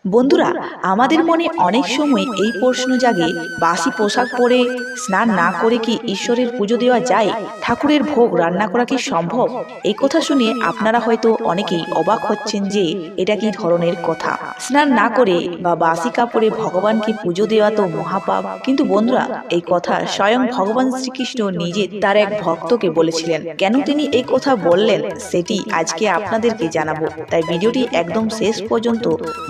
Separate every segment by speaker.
Speaker 1: বন্ধুরা, আমাদের মনে অনেক সময় এই প্রশ্ন জাগে, বাসি পোশাক পরে স্নান না করে কি ঈশ্বরের পুজো দেওয়া যায়? ঠাকুরের ভোগ রান্না করা কি সম্ভব? এই কথা শুনে আপনারা হয়তো অনেকেই অবাক হচ্ছেন যে এটা কি ধরনের কথা। স্নান না করে বা বাসি কাপড়ে ভগবানকে পুজো দেওয়া তো মহাপাপ। কিন্তু বন্ধুরা, এই কথা স্বয়ং ভগবান শ্রীকৃষ্ণ নিজে তার এক ভক্তকে বলেছিলেন। কেন তিনি এই কথা বললেন সেটি আজকে আপনাদেরকে জানাবো, তাই ভিডিওটি একদম শেষ পর্যন্ত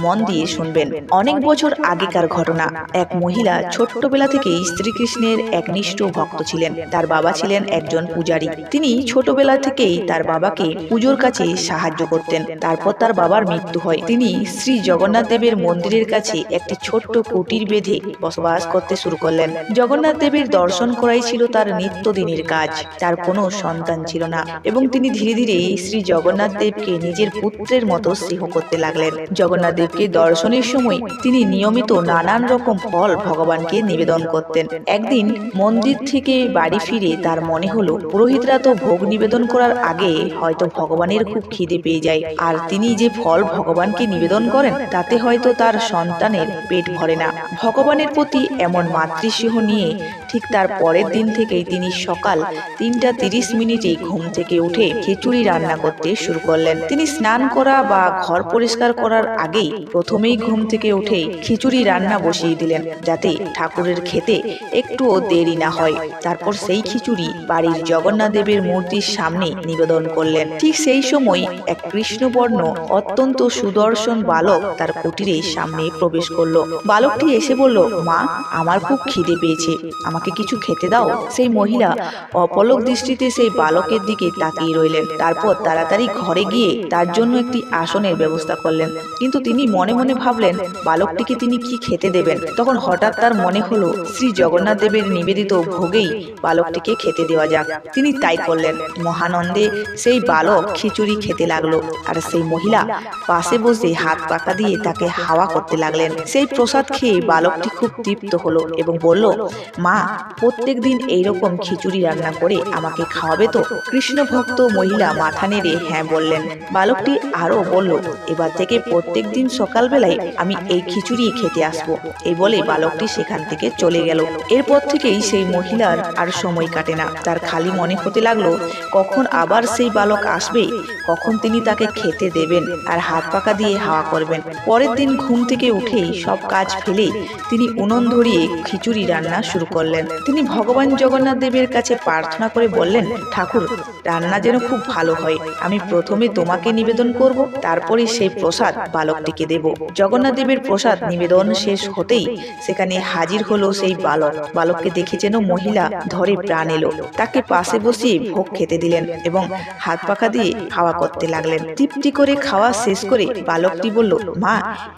Speaker 1: মন দিয়ে শুনবেন। অনেক বছর আগেকার ঘটনা। এক মহিলা ছোট্টবেলা থেকেই শ্রীকৃষ্ণের একনিষ্ঠ ভক্ত ছিলেন। তার বাবা ছিলেন একজন পূজারী। তিনি ছোটবেলা থেকেই তার বাবাকে পুজোর কাছে সাহায্য করতেন। তারপর তার বাবার মৃত্যু হয়। তিনি শ্রী জগন্নাথ দেবের মন্দিরের কাছে একটি ছোট্ট কুটির বেঁধে বসবাস করতে শুরু করলেন। জগন্নাথ দেবের দর্শন করাই ছিল তার নিত্যদিনের কাজ। তার কোনো সন্তান ছিল না এবং তিনি ধীরে ধীরে শ্রী জগন্নাথ দেবকে নিজের পুত্রের মতো স্নেহ করতে লাগলেন। জগন্নাথ দেবকে দর্শনের সময় তিনি নিয়মিত নানান রকম ফল ভগবানকে নিবেদন করতেন। একদিন মন্দির থেকে বাড়ি ফিরে তার মনে হলো, পুরোহিতরা তো ভোগ নিবেদন করার আগে হয়তো ভগবানের খুব খিদে পেয়ে যায়, আর তিনি যে ফল ভগবানকে নিবেদন করেন তাতে হয়তো তার সন্তানের পেট ভরে না। ভগবানের প্রতি এমন মাতৃস্নেহ নিয়ে ঠিক তার পরের দিন থেকেই তিনি সকাল 3:30 ঘুম থেকে উঠে খিচুড়ি রান্না করতে শুরু করলেন। তিনি স্নান করা বা ঘর পরিষ্কার করার আগেই প্রথমেই ঘুম থেকে উঠে খিচুড়ি রান্না বসিয়ে দিলেন, যাতে ঠাকুরের খেতে একটুও দেরি না হয়। তারপর সেই খিচুড়ি বাড়ির জগন্নাথ দেবের মূর্তির সামনে নিবেদন করলেন। ঠিক সেই সময় এক কৃষ্ণবর্ণ অত্যন্ত সুদর্শন বালক তার কুটিরের সামনে প্রবেশ করলো। বালকটি এসে বলল, মা, আমার খুব খিদে পেয়েছে, আমাকে কিছু খেতে দাও। সেই মহিলা অপলক দৃষ্টিতে সেই বালকের দিকে তাকিয়ে রইলেন। তারপর তাড়াতাড়ি ঘরে গিয়ে তার জন্য একটি আসনের ব্যবস্থা করলেন। কিন্তু তিনি মনে মনে ভাবলেন, বালকটিকে তিনি কি খেতে দেবেন। তখন হঠাৎ তার মনে হলো, শ্রী জগন্নাথ দেবের নিবেদিত ভোগেই বালকটিকে খেতে দেওয়া যাক। তিনি তাই করলেন। মহানন্দে সেই বালক খিচুড়ি খেতে লাগলো, আর সেই মহিলা পাশে বসে হাত পাকা দিয়ে তাকে হাওয়া করতে লাগলেন। সেই প্রসাদ খেয়ে বালকটি খুব তৃপ্ত হলো এবং বলল, মা, প্রত্যেক দিন এইরকম খিচুড়ি রান্না করে আমাকে খাওয়াবে তো? কৃষ্ণ ভক্ত মহিলা মাথা নেড়ে হ্যাঁ বললেন। বালকটি আরো বলল, এবার থেকে প্রত্যেক দিন সকালবেলায় আমি এই খিচুড়ি খেতে আসবো। এই বলে বালকটি সেখান থেকে চলে গেল। এরপর থেকেই সেই মহিলার আর সময় কাটে না। তার খালি মনে হতে লাগলো, কখন আবার সেই বালক আসবে, কখন তিনি তাকে খেতে দেবেন আর হাত পাকা দিয়ে হাওয়া করবেন। পরের দিন ঘুম থেকে উঠেই সব কাজ ফেলে তিনি উনুন ধরিয়ে খিচুড়ি রান্না শুরু করলেন। তিনি ভগবান জগন্নাথ দেবের কাছে প্রার্থনা করে বললেন, ঠাকুর, রান্না যেন খুব ভালো হয়। আমি প্রথমে তোমাকে নিবেদন করব, তারপরে সেই প্রসাদ বালকটিকে দেব। জগন্নাথ দেবের প্রসাদ নিবেদন শেষ হতেই সেখানে হাজির হলো সেই বালক। বালককে দেখে যেন মহিলা ধরে প্রাণ এলো। তাকে পাশে বসিয়ে ভোগ খেতে দিলেন এবং হাত পাখা দিয়ে খাওয়া করতে লাগলেন। তৃপ্তি করে খাওয়া শেষ করে বালকটি বলল, মা,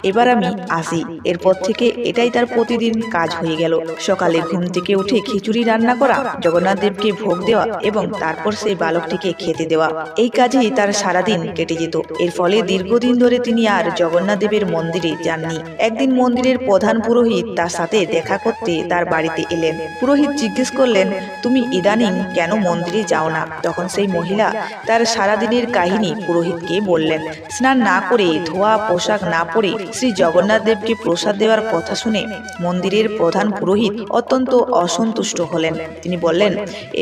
Speaker 1: এবার আমি আসি। এরপর থেকে এটাই তার প্রতিদিন কাজ হয়ে গেল। সকালে ঘুম থেকে উঠে খিচুড়ি রান্না করা, জগন্নাথ দেবকে ভোগ দেওয়া এবং তারপর সেই বালকটিকে খেতে দেওয়া, এই কাজেই তার সারাদিন কেটে যেত। এর ফলে দীর্ঘদিন ধরে তিনি আর জগন্নাথ দেবের মন্দিরে যাননি। একদিন মন্দিরের প্রধান পুরোহিত তার সাথে দেখা করতে তার বাড়িতে এলেন। পুরোহিত জিজ্ঞেস করলেন, তুমি ইদানিং কেন মন্দিরে যাও না? তখন সেই মহিলা তার সারাদিনের কাহিনী পুরোহিতকে বললেন। স্নান না করে, ধোয়া পোশাক না পরে শ্রী জগন্নাথ দেবকে প্রসাদ দেওয়ার কথা শুনে মন্দিরের প্রধান পুরোহিত অত্যন্ত অসন্তুষ্ট হলেন। তিনি বললেন,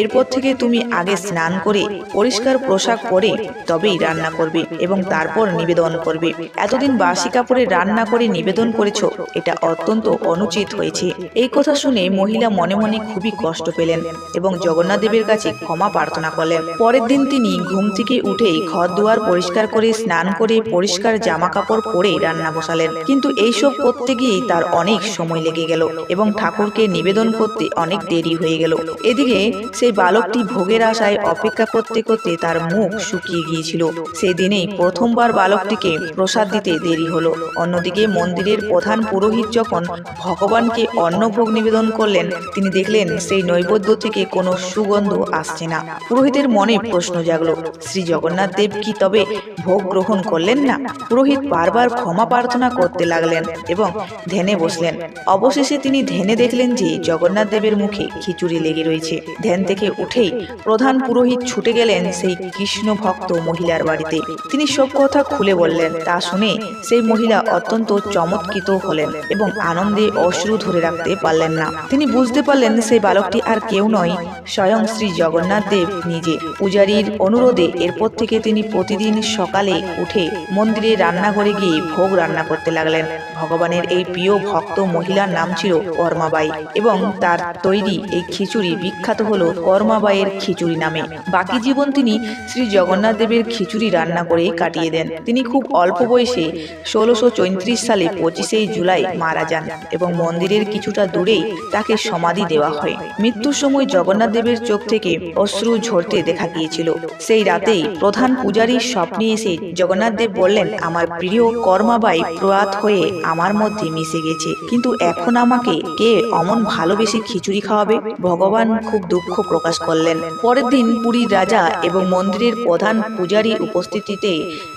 Speaker 1: এরপর থেকে তুমি আগে স্নান করে পরিষ্কার পোশাক পরে তবেই রান্না করবে এবং তারপর নিবেদন করবে। এতদিন বাসি কাপড়ে রান্না করে নিবেদন করেছো, এটা অত্যন্ত অনুচিত হয়েছে। এই কথা শুনে মহিলা মনে মনে খুবই কষ্ট পেলেন এবং জগন্নাথ দেবের কাছে ক্ষমা প্রার্থনা করলেন। পরের দিন তিনি ঘুম থেকে উঠেই ঘর দুয়ার পরিষ্কার করে, স্নান করে, পরিষ্কার জামা কাপড় পরে রান্না বসালেন। কিন্তু এইসব করতে গিয়েই তার অনেক সময় লেগে গেল এবং ঠাকুরকে নিবেদন করতে অনেক দেরি হয়ে গেল। এদিকে সেই বালকটি ভোগের আশায় অপেক্ষা করতে করতে তার মুখ শুকিয়ে গিয়েছিল। সেই দিনেই প্রথমবার বালকটিকে প্রসাদ দিতে দেরি হলো। অন্যদিকে মন্দিরের প্রধান পুরোহিত যখন ভগবানকে অন্নভোগ নিবেদন করলেন, তিনি দেখলেন সেই নৈবেদ্য থেকে কোনো সুগন্ধ আসছে না। পুরোহিতের মনে প্রশ্ন জাগলো, শ্রী জগন্নাথ দেব কি তবে ভোগ গ্রহণ করলেন না? পুরোহিত বারবার ক্ষমা প্রার্থনা করতে লাগলেন এবং ধ্যানে বসলেন। অবশেষে তিনি ধ্যানে দেখলেন যে জগন্নাথ দেবের মুখে খিচুড়ি লেগে রয়েছে। ধ্যান থেকে উঠেই প্রধান পুরোহিত ছুটে গেলেন সেই কৃষ্ণ ভক্ত মহিলার বাড়িতে। তিনি সব কথা খুলে বললেন। তা শুনে সেই মহিলা অত্যন্ত চমৎকৃত হলেন এবং আনন্দে অশ্রু ধরে রাখতে পারলেন না। তিনি বুঝতে পারলেন সেই বালকটি আর কেউ নয়, স্বয়ং শ্রী জগন্নাথ দেব নিজে। পূজারীর অনুরোধে এরপর থেকে তিনি প্রতিদিন সকালে উঠে মন্দিরে রান্নাঘরে গিয়ে ভোগ রান্না করতে লাগলেন। ভগবানের এই প্রিয় ভক্ত মহিলার নাম ছিল কর্মাবাই এবং তার তৈরি এই খিচুড়ি বিখ্যাত হলো কর্মাবাইয়ের খিচুড়ি নামে। বাকি জীবন তিনি শ্রী জগন্নাথ দেবের খিচুড়ি রান্না করে কাটিয়ে দেন। তিনি খুব অল্প বয়সে 1634 সালে 25শে জুলাই মারা যান এবং মন্দিরের কিছুটা দূরেই তাকে সমাধি দেওয়া হয়। মৃত্যুর সময় জগন্নাথ দেবের চোখ থেকে অশ্রু ঝরতে দেখা গিয়েছিল। সেই রাতেই প্রধান পূজারীর স্বপ্নে এসে জগন্নাথ দেব বললেন, আমার প্রিয় কর্মাবাই প্রয়াত হয়ে আমার মধ্যে মিশে গেছে, কিন্তু এখন আমাকে কে অমন ভালোবেসে খিচুড়ি খাওয়াবে? ভগবান খুব দুঃখ প্রকাশ করলেন। পরের দিন পুরীর রাজা এবং মন্দিরের প্রধান পূজারীর উপস্থিতিতে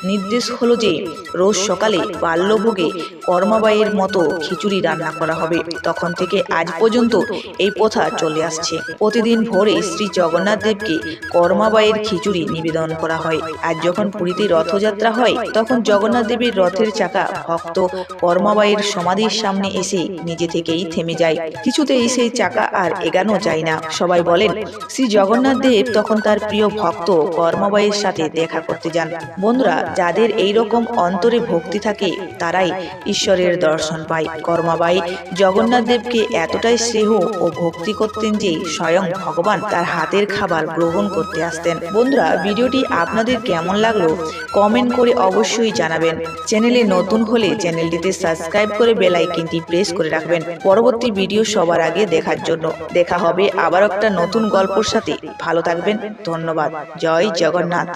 Speaker 1: নির্দেশ হলো যে রোজ সকালে বাল্যভোগে কর্মাবাইয়ের মতো খিচুড়ি রান্না করা হবে। তখন থেকে আজ পর্যন্ত এই প্রথা চলে আসছে। প্রতিদিন ভোরে শ্রী জগন্নাথ দেবকে কর্মাবাইয়ের খিচুড়ি নিবেদন করা হয়। আজ যখন পুরীতে রথযাত্রা হয় তখন জগন্নাথ দেবের রথের চাকা ভক্ত কর্মাবাইয়ের সমাধির সামনে এসে নিজে থেকেই থেমে যায়। কিছুতেই সেই চাকা আর এগানো যায় না। সবাই বলেন শ্রী জগন্নাথ দেব তখন তার প্রিয় ভক্ত কর্মাবাইয়ের সাথে দেখা করতে যান। বন্ধুরা, যাদের এই রকম অন্তরে ভক্তি থাকে তারাই ঈশ্বরের দর্শন পায়। কর্মাবাই জগন্নাথ দেবকে এতটাই স্নেহ ও ভক্তি করতেন যে স্বয়ং ভগবান তার হাতের খাবার গ্রহণ করতে আসতেন। বন্ধুরা, ভিডিওটি আপনাদের কেমন লাগলো কমেন্ট করে অবশ্যই জানাবেন। চ্যানেলে নতুন হলে চ্যানেলটিতে সাবস্ক্রাইব করে বেল আইকনটি প্রেস করে রাখবেন পরবর্তী ভিডিও সবার আগে দেখার জন্য। দেখা হবে আবার একটা নতুন গল্পের সাথে। ভালো থাকবেন। ধন্যবাদ। জয় জগন্নাথ।